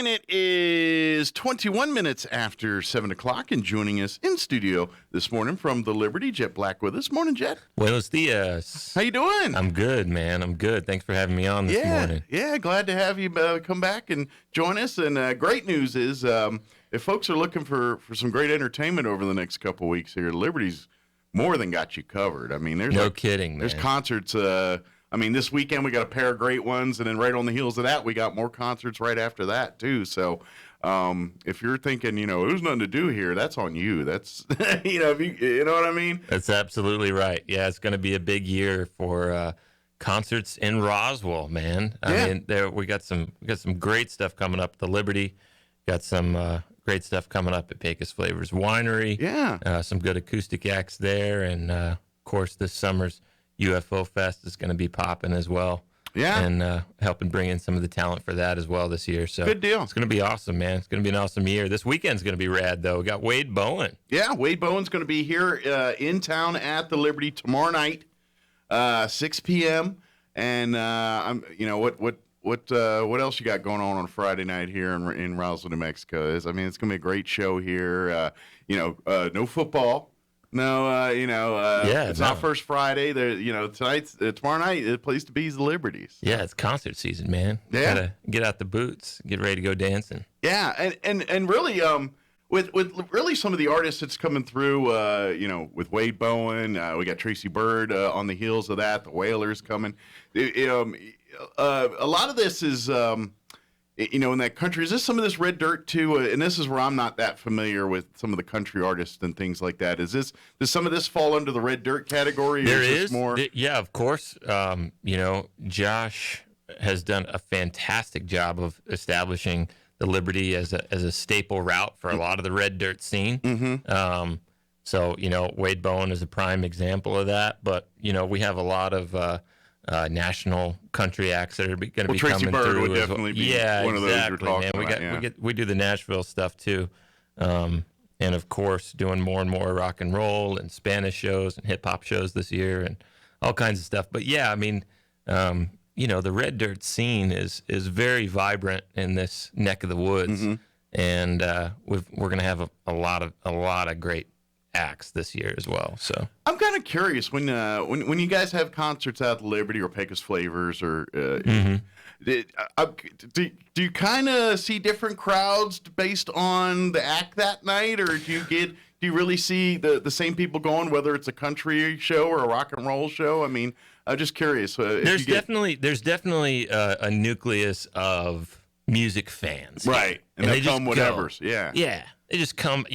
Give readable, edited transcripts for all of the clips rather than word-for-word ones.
And it is 21 minutes after 7 o'clock, and joining us in studio this morning from the Liberty, Jhett Black with us. Morning, Jhett. Buenos dias. How you doing? I'm good, man. I'm good. Thanks for having me on this morning. Yeah, glad to have you come back and join us. And great news is if folks are looking for some great entertainment over the next couple of weeks here, Liberty's more than got you covered. I mean, there's no kidding, man. There's concerts. I mean, this weekend we got a pair of great ones, and then right on the heels of that, we got more concerts right after that too. So, if you're thinking, there's nothing to do here, that's on you. That's, you know what I mean? That's absolutely right. Yeah, it's going to be a big year for concerts in Roswell, man. I mean, we got some great stuff coming up at the Liberty. Got some great stuff coming up at Pecos Flavors Winery. Yeah, some good acoustic acts there, and of course, this summer's UFO Fest is going to be popping as well. Yeah. And helping bring in some of the talent for that as well this year. So good deal. It's going to be awesome, man. It's going to be an awesome year. This weekend's going to be rad, though. We got Wade Bowen. Yeah, Wade Bowen's going to be here in town at the Liberty tomorrow night, 6 p.m. And what else you got going on Friday night here in Roswell, New Mexico? It's going to be a great show here. No football. No, it's not First Friday. Tomorrow night, the place to be is the Liberties. Yeah, it's concert season, man. Yeah. Gotta get out the boots, get ready to go dancing. Yeah, and really, with really some of the artists that's coming through, with Wade Bowen, we got Tracy Byrd on the heels of that. The Wailers coming. A lot of this is. In that country, is this some of this red dirt too? And this is where I'm not that familiar with some of the country artists and things like that. Does some of this fall under the red dirt category? There is more. Yeah, of course. Josh has done a fantastic job of establishing the Liberty as a staple route for a lot of the red dirt scene. Mm-hmm. So Wade Bowen is a prime example of that. But we have a lot of national country acts that are going to be Tracy coming Byrd through. Would definitely be one of those you're talking about. We do the Nashville stuff too, and of course doing more and more rock and roll and Spanish shows and hip hop shows this year and all kinds of stuff. But yeah, I mean, the red dirt scene is very vibrant in this neck of the woods, mm-hmm. and we're going to have a lot of great acts this year as well. So I'm kind of curious when you guys have concerts at the Liberty or Pecos Flavors or mm-hmm. do you kind of see different crowds based on the act that night, or do you really see the same people going, whether it's a country show or a rock and roll show? I mean, I'm just curious. There's definitely a nucleus of music fans, right? And they come whatever's, yeah. They just come,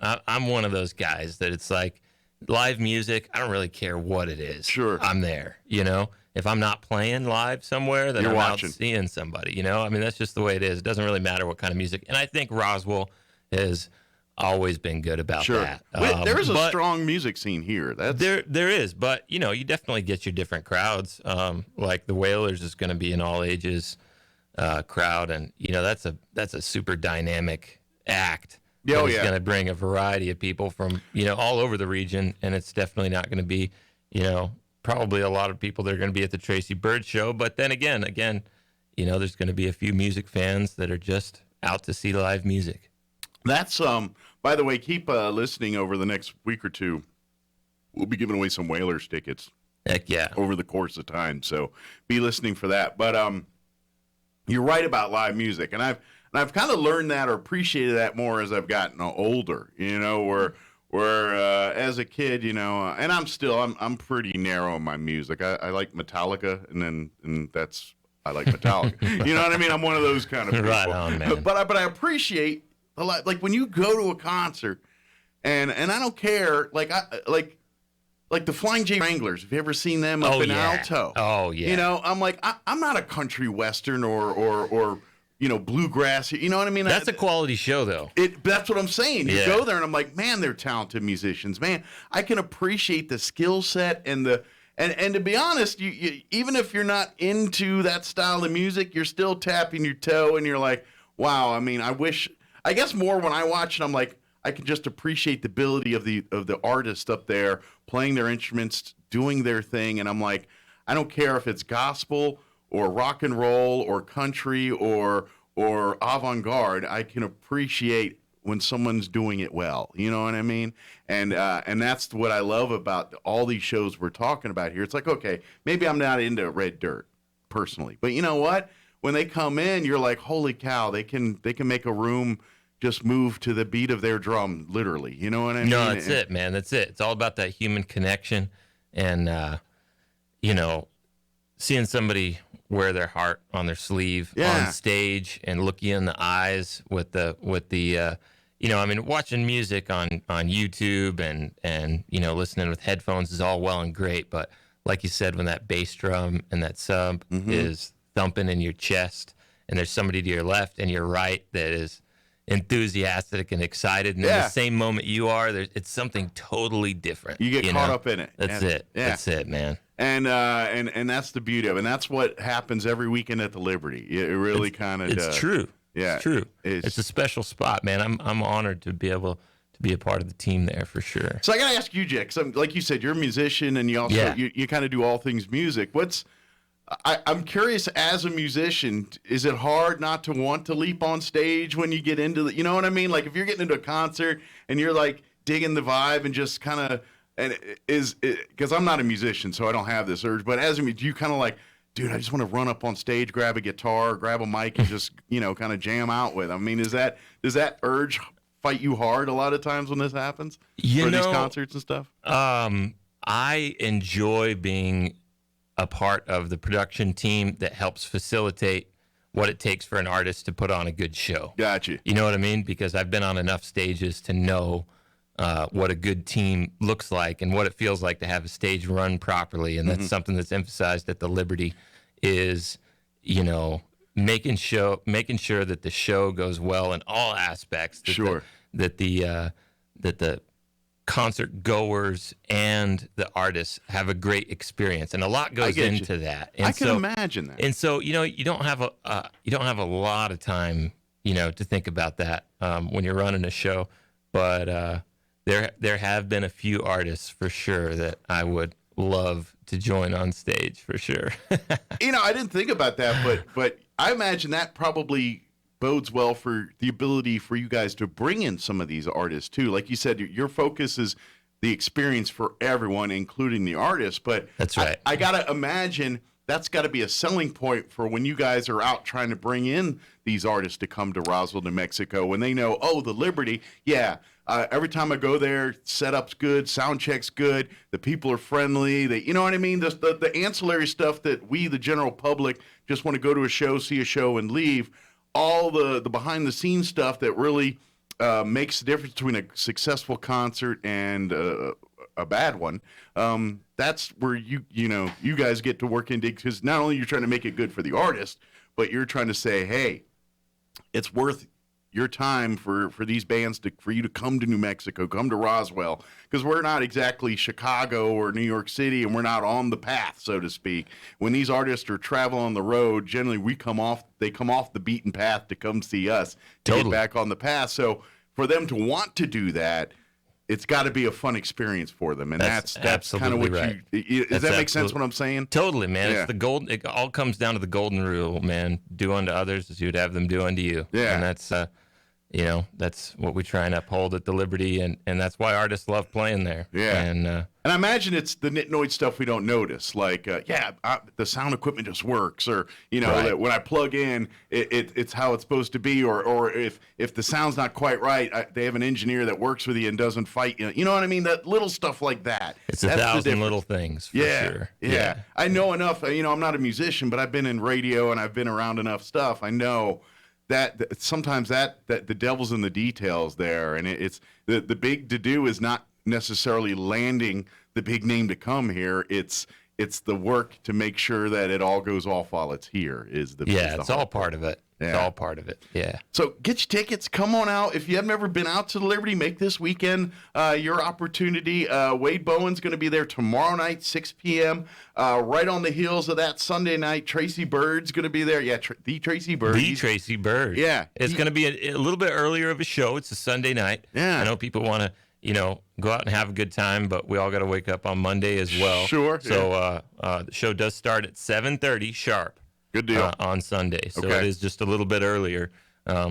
I'm one of those guys that it's like live music. I don't really care what it is. Sure. I'm there, If I'm not playing live somewhere, then You're I'm watching. out seeing somebody, I mean, that's just the way it is. It doesn't really matter what kind of music. And I think Roswell has always been good about that. There is a strong music scene here. There is, but, you definitely get your different crowds. Like the Wailers is going to be an all ages crowd. And, that's a super dynamic act. It's going to bring a variety of people from, all over the region. And it's definitely not going to be, probably a lot of people that are going to be at the Tracy Byrd show. But then again, there's going to be a few music fans that are just out to see live music. That's, by the way, keep listening over the next week or two. We'll be giving away some Wailers tickets. Heck yeah. Over the course of time. So be listening for that. But you're right about live music. And I've kind of learned that or appreciated that more as I've gotten older, where as a kid, and I'm pretty narrow in my music. I like Metallica, and that's, I like Metallica. You know what I mean? I'm one of those kind of people. Right on, man. But I appreciate a lot, like when you go to a concert, and I don't care, like the Flying J Wranglers. Have you ever seen them up in Alto? Oh yeah. I'm like, I'm not a country western or bluegrass. You know what I mean? That's a quality show, though. That's what I'm saying. You go there, and I'm like, man, they're talented musicians. Man, I can appreciate the skill set and to be honest, you even if you're not into that style of music, you're still tapping your toe, and you're like, wow. I mean, I guess more when I watch it, I'm like, I can just appreciate the ability of the artist up there playing their instruments, doing their thing, and I'm like, I don't care if it's gospel or rock and roll or country or or avant-garde, I can appreciate when someone's doing it well. You know what I mean? And that's what I love about all these shows we're talking about here. It's like, okay, maybe I'm not into Red Dirt personally, but you know what? When they come in, you're like, holy cow, they can make a room just move to the beat of their drum, literally. You know what I mean? No, that's it, man. That's it. It's all about that human connection, and seeing somebody wear their heart on their sleeve on stage and look you in the eyes with the watching music on YouTube and listening with headphones is all well and great, but like you said, when that bass drum and that sub is thumping in your chest, and there's somebody to your left and your right that is enthusiastic and excited, and in the same moment you are, it's something totally different. You get caught up in it. That's it. Yeah. That's it, man. And that's the beauty of it. And that's what happens every weekend at the Liberty. It really kind of does. It's true. Yeah, it's true. It's a special spot, man. I'm honored to be able to be a part of the team there for sure. So I got to ask you, Jhett, because like you said, you're a musician, and you also you kind of do all things music. I'm curious, as a musician, is it hard not to want to leap on stage when you get into you know what I mean? Like if you're getting into a concert and you're like digging the vibe and just kind of, and because I'm not a musician, so I don't have this urge, but do you kind of like, dude, I just want to run up on stage, grab a guitar, grab a mic, and just, kind of jam out with? I mean, does that urge fight you hard a lot of times when this happens? For these concerts and stuff? I enjoy being a part of the production team that helps facilitate what it takes for an artist to put on a good show. Gotcha. You know what I mean? Because I've been on enough stages to know what a good team looks like and what it feels like to have a stage run properly. And that's something that's emphasized at the Liberty is, making sure that the show goes well in all aspects. That the concert goers and the artists have a great experience, and a lot goes into that. And I can imagine that. And so, you don't have a lot of time, to think about that when you're running a show. But there have been a few artists for sure that I would love to join on stage for sure. I didn't think about that, but I imagine that probably bodes well for the ability for you guys to bring in some of these artists too. Like you said, your focus is the experience for everyone, including the artists. But that's right. I gotta imagine that's got to be a selling point for when you guys are out trying to bring in these artists to come to Roswell, New Mexico, when they know, the Liberty, every time I go there, setup's good, sound check's good, the people are friendly, you know what I mean? The ancillary stuff that we, the general public, just want to go to a show, see a show, and leave. All the behind-the-scenes stuff that really makes the difference between a successful concert and a bad one. That's where you guys get to work in, because not only you're trying to make it good for the artist, but you're trying to say, hey, it's worth your time for these bands for you to come to New Mexico, come to Roswell, because we're not exactly Chicago or New York City, and we're not on the path, so to speak. When these artists are traveling on the road, generally they come off the beaten path to come see us to get back on the path. So for them to want to do that, it's got to be a fun experience for them, and that's kind of what right. Does that make sense? What I'm saying? Totally, man. Yeah. It's it all comes down to the golden rule, man. Do unto others as you would have them do unto you. Yeah, and that's that's what we try and uphold at the Liberty, and that's why artists love playing there. Yeah, and I imagine it's the nitnoid stuff we don't notice, like the sound equipment just works, or that when I plug in, it's how it's supposed to be, or if the sound's not quite right, they have an engineer that works with you and doesn't fight you. You know what I mean? That little stuff like that. It's a thousand little things. For sure. Yeah, I know enough. I'm not a musician, but I've been in radio and I've been around enough stuff. I know that sometimes that the devil's in the details there, and it's the big to do is not necessarily landing the big name to come here. It's the work to make sure that it all goes off while it's here. It's all part of it. Yeah. It's all part of it. Yeah. So get your tickets. Come on out. If you have never been out to the Liberty, make this weekend your opportunity. Wade Bowen's going to be there tomorrow night, 6 p.m. Right on the heels of that Sunday night, Tracy Bird's going to be there. Yeah, the Tracy Bird. Tracy Bird. Yeah. It's going to be a little bit earlier of a show. It's a Sunday night. Yeah. I know people want to, go out and have a good time, but we all got to wake up on Monday as well. Sure. So the show does start at 7:30 sharp. Good deal. On Sunday. So Okay. it is just a little bit earlier.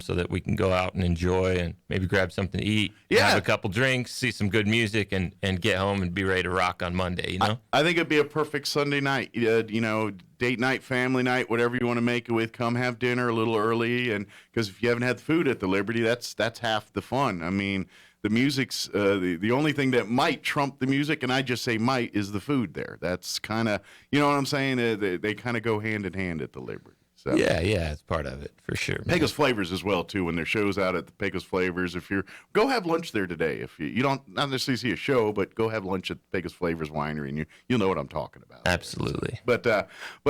So that we can go out and enjoy and maybe grab something to eat, have a couple drinks, see some good music, and get home and be ready to rock on Monday, you know? I think it'd be a perfect Sunday night, date night, family night, whatever you want to make it with. Come have dinner a little early, and because if you haven't had food at the Liberty, that's half the fun. I mean, the music's the only thing that might trump the music, and I just say might, is the food there. That's kind of, you know what I'm saying? They kind of go hand in hand at the Liberty. So. Yeah, it's part of it for sure. Man. Pecos Flavors as well too. When their shows out at the Pecos Flavors, if you're go have lunch there today. If you don't not necessarily see a show, but go have lunch at Pecos Flavors Winery, and you'll know what I'm talking about. Absolutely. But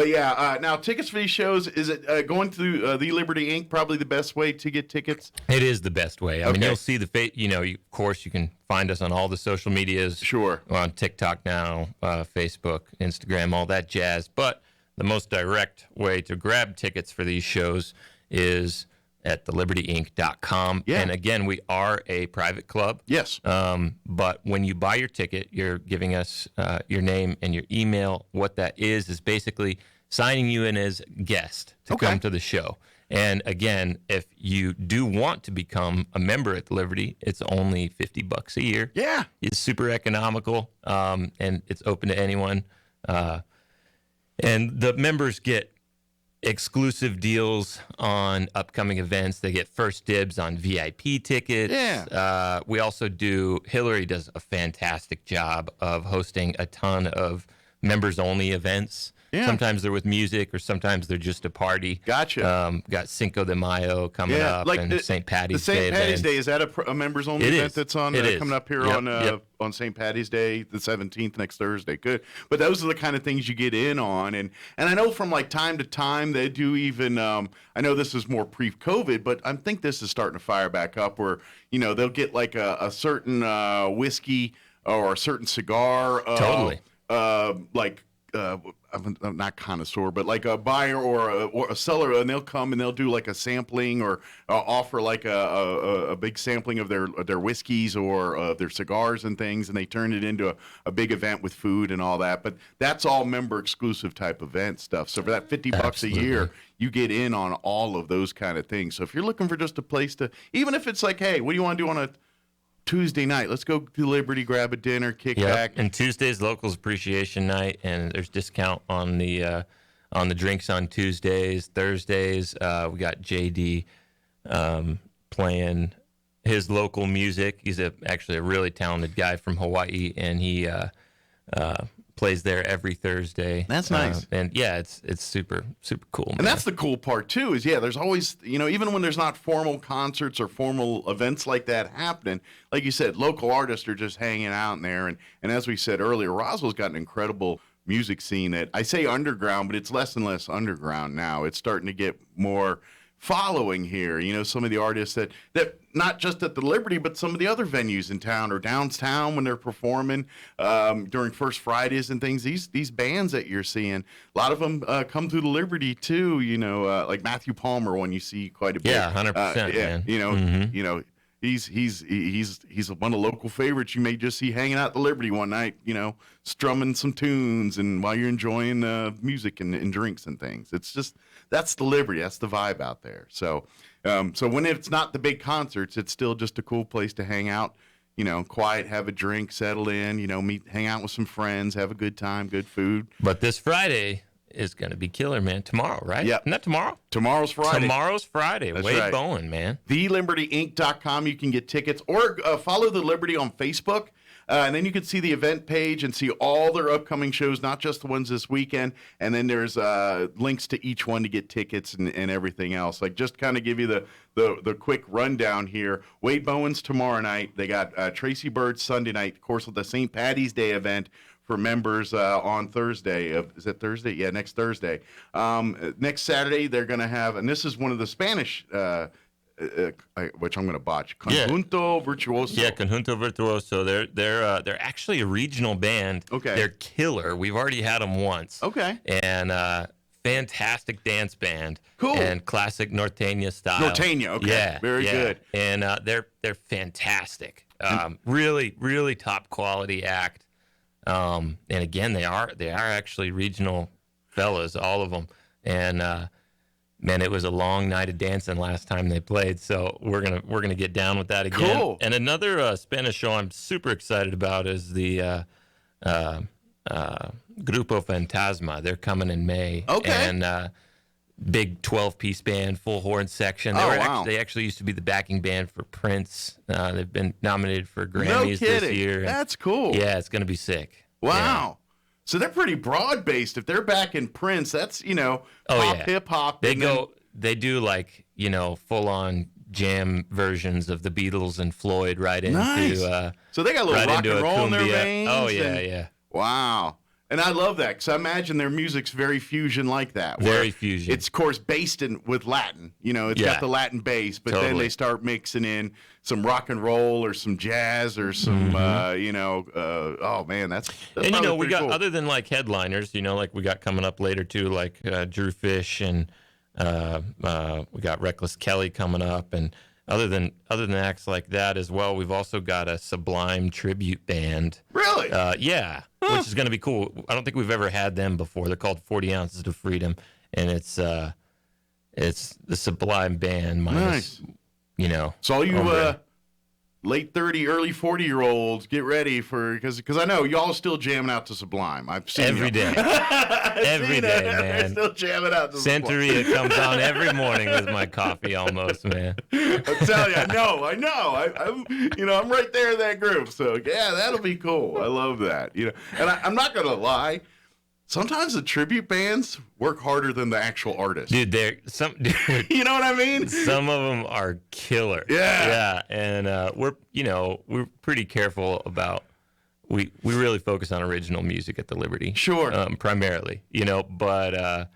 yeah. Now tickets for these shows, is it going through the Liberty Inc. Probably the best way to get tickets? It is the best way. I mean, Okay. you'll see of course, you can find us on all the social medias. Sure. We're on TikTok now, Facebook, Instagram, all that jazz. But the most direct way to grab tickets for these shows is at thelibertyinc.com. Yeah. And again, we are a private club. Yes. But when you buy your ticket, you're giving us your name and your email. What that is basically signing you in as guest to Okay. come to the show. And again, if you do want to become a member at the Liberty, it's only $50 a year. Yeah. It's super economical, and it's open to anyone. And the members get exclusive deals on upcoming events. They get first dibs on VIP tickets. Yeah. We also Hillary does a fantastic job of hosting a ton of members-only events. Yeah. Sometimes they're with music, or sometimes they're just a party. Gotcha. Got Cinco de Mayo coming up, and St. Patty's Day. The St. Patty's events. Day, is that a members-only It event is. that's on It is. coming up here Yep. on St. Patty's Day, the 17th, next Thursday? Good. But those are the kind of things you get in on. And I know from like time to time they do even, I know this is more pre-COVID, but I think this is starting to fire back up where, they'll get like a certain whiskey or a certain cigar. Totally. I'm not connoisseur, but like a buyer or a seller, and they'll come and they'll do like a sampling or offer like a big sampling of their whiskeys or their cigars and things, and they turn it into a big event with food and all that. But that's all member exclusive type event stuff. So for that $50 a year, you get in on all of those kind of things. So if you're looking for just a place to, even if it's like, hey, what do you want to do on a Tuesday night? Let's go to Liberty, grab a dinner, kick back. And Tuesday's Locals Appreciation Night, and there's discount on the drinks on Tuesdays. Thursdays, we got JD playing his local music. He's actually a really talented guy from Hawaii, and he plays there every Thursday. That's nice. And yeah, it's super cool. Man. And that's the cool part too, is there's always, even when there's not formal concerts or formal events like that happening, like you said, local artists are just hanging out in there. And as we said earlier, Roswell's got an incredible music scene that, I say underground, but it's less and less underground now. It's starting to get more following here. Some of the artists that not just at the Liberty, but some of the other venues in town or downtown when they're performing during First Fridays and things. These bands that you're seeing, a lot of them come through the Liberty too. Like Matthew Palmer, one you see quite a bit. Yeah, 100%. Man. He's one of the local favorites you may just see hanging out at the Liberty one night, strumming some tunes and while you're enjoying music and drinks and things. It's just, that's the Liberty. That's the vibe out there. So when it's not the big concerts, it's still just a cool place to hang out, quiet, have a drink, settle in, hang out with some friends, have a good time, good food. But this Friday is going to be killer, man. Tomorrow, right? Yeah. Isn't that tomorrow? Tomorrow's Friday. Tomorrow's Friday. That's Wade right. Bowen, man. TheLibertyInc.com. You can get tickets or follow the Liberty on Facebook. And then you can see the event page and see all their upcoming shows, not just the ones this weekend. And then there's links to each one to get tickets and everything else. Like, just kind of give you the quick rundown here. Wade Bowen's tomorrow night. They got Tracy Bird Sunday night, of course, with the St. Patty's Day event for members on Thursday. Is it Thursday? Yeah, next Thursday. Next Saturday, they're going to have, and this is one of the Spanish which I'm going to botch. Conjunto Virtuoso. Yeah, Conjunto Virtuoso. They're actually a regional band. Okay. They're killer. We've already had them once. Okay. And fantastic dance band. Cool. And classic norteña style. Norteña. Okay. Yeah. Very good. And they're fantastic. Really, really top quality act. And again, they are actually regional fellas, all of them. and man, it was a long night of dancing last time they played. So we're gonna get down with that again. Cool. And another Spanish show I'm super excited about is the Grupo Fantasma. They're coming in May. Okay. And big 12-piece band, full horn section. They actually used to be the backing band for Prince. They've been nominated for Grammys this year. That's cool. Yeah, it's gonna be sick. Wow. Yeah. So they're pretty broad based. If they're back in Prince, that's hip hop. They do like full on jam versions of the Beatles and Floyd right into. Nice. So they got a little rock and roll in their veins. Oh yeah. Wow. And I love that because I imagine their music's very fusion like that. Very fusion. It's, of course, based with Latin. It's got the Latin bass, but then they start mixing in some rock and roll or some jazz or some, oh, man, that's and, we got, cool. other than, like, headliners, like we got coming up later, too, like Drew Fish and we got Reckless Kelly coming up. And other than acts like that as well, we've also got a Sublime tribute band. Really? Yeah. Which is going to be cool. I don't think we've ever had them before. They're called 40 Ounces of Freedom, and it's the Sublime band minus, nice. So all you late 30, early 40-year-olds, get ready because I know y'all are still jamming out to Sublime. I've seen every day. Every day, man. They're still jamming out to Sublime. Santeria comes on every morning with my coffee almost, man. I'm telling you, I know. I'm right there in that group. So, yeah, that'll be cool. I love that. And I'm not going to lie. Sometimes the tribute bands work harder than the actual artists. Dude, you know what I mean? Some of them are killer. Yeah. Yeah, and we're pretty careful about we really focus on original music at the Liberty. Sure. Primarily, but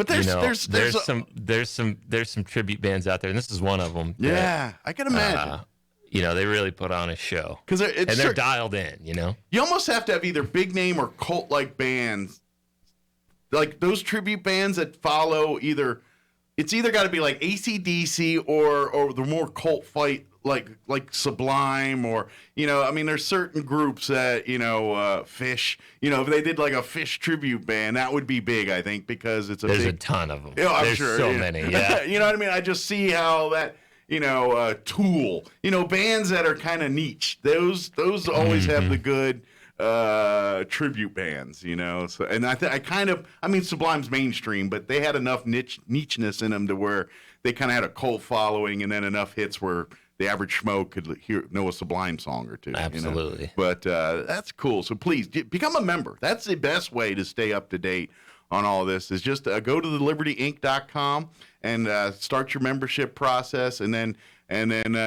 there's some tribute bands out there, and this is one of them. Yeah, I can imagine. They really put on a show. They're dialed in, You almost have to have either big name or cult-like bands. Like those tribute bands that follow it's either got to be like AC/DC or the more cult fight like Sublime or, there's certain groups that, Fish, if they did like a Fish tribute band, that would be big, I think, because there's a ton of them. I'm there's sure. So many, yeah. You know what I mean? I just see how that... Tool, bands that are kind of niche. Those always have the good tribute bands, So, and Sublime's mainstream, but they had enough nicheness in them to where they kind of had a cult following, and then enough hits where the average schmo could know a Sublime song or two. Absolutely. But that's cool. So please become a member. That's the best way to stay up to date on all this. Is just go to thelibertyinc.com and start your membership process, and then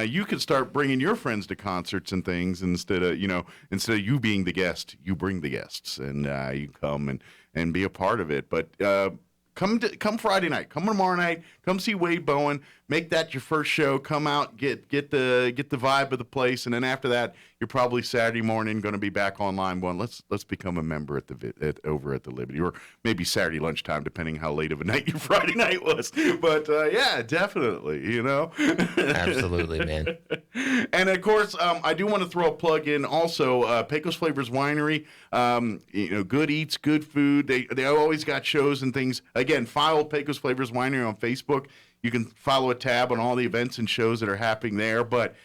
you can start bringing your friends to concerts and things instead of you being the guest, you bring the guests, and you come and be a part of it. But come Friday night, come tomorrow night, come see Wade Bowen, make that your first show. Come out, get the vibe of the place, and then after that, you're probably Saturday morning going to be back online going, let's become a member over at the Liberty, or maybe Saturday lunchtime, depending how late of a night your Friday night was. But yeah, definitely, Absolutely, man. And of course, I do want to throw a plug in also. Pecos Flavors Winery, good eats, good food. They always got shows and things. Again, follow Pecos Flavors Winery on Facebook. You can follow a tab on all the events and shows that are happening there. But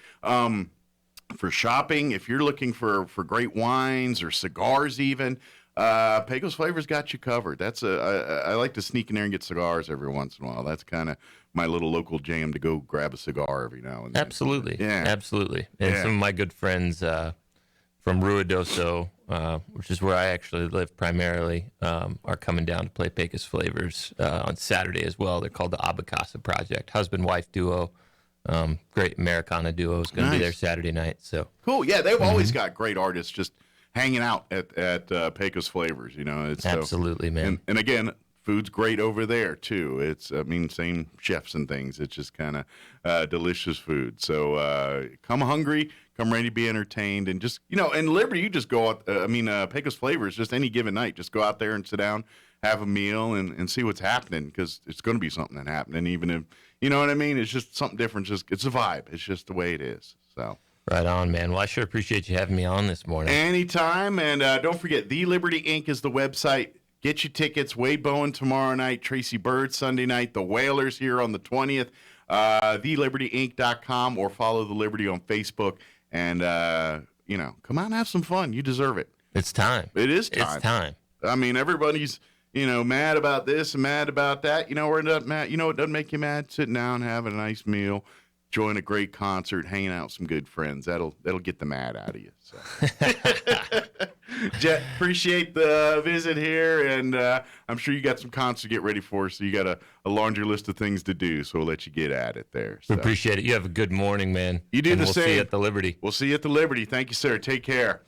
for shopping, if you're looking for great wines or cigars even, Pecos Flavors got you covered. I like to sneak in there and get cigars every once in a while. That's kind of my little local jam to go grab a cigar every now and then. Absolutely. Yeah. Absolutely. And some of my good friends from Ruidoso, which is where I actually live primarily, are coming down to play Pecos Flavors on Saturday as well. They're called the Abacasa Project. Husband-wife duo. Great Americana duo is going to be there Saturday night. So cool. Yeah, they've always got great artists just hanging out at Pecos Flavors. It's absolutely, man. And again, food's great over there too. It's same chefs and things. It's just kind of delicious food. So come hungry, come ready to be entertained, and just and Liberty, you just go out. Pecos Flavors, just any given night, just go out there and sit down, have a meal, and see what's happening, because it's going to be something that happening, even if. You know what I mean? It's just something different. It's a vibe. It's just the way it is. So right on, man. Well, I sure appreciate you having me on this morning. Anytime. And don't forget, The Liberty Inc. is the website. Get your tickets. Wade Bowen tomorrow night, Tracy Bird Sunday night, the Whalers here on the 20th, thelibertyinc.com, or follow The Liberty on Facebook. And, come out and have some fun. You deserve it. It's time. It is time. It's time. I mean, everybody's, mad about this and mad about that. We're not mad. What doesn't make you mad? Sitting down, having a nice meal, enjoying a great concert, hanging out with some good friends. That'll get the mad out of you. So. Jhett, appreciate the visit here, and I'm sure you got some concerts to get ready for, so you got a laundry list of things to do, so we'll let you get at it there. So. We appreciate it. You have a good morning, man. You do and the we'll same. See you at the Liberty. We'll see you at the Liberty. Thank you, sir. Take care.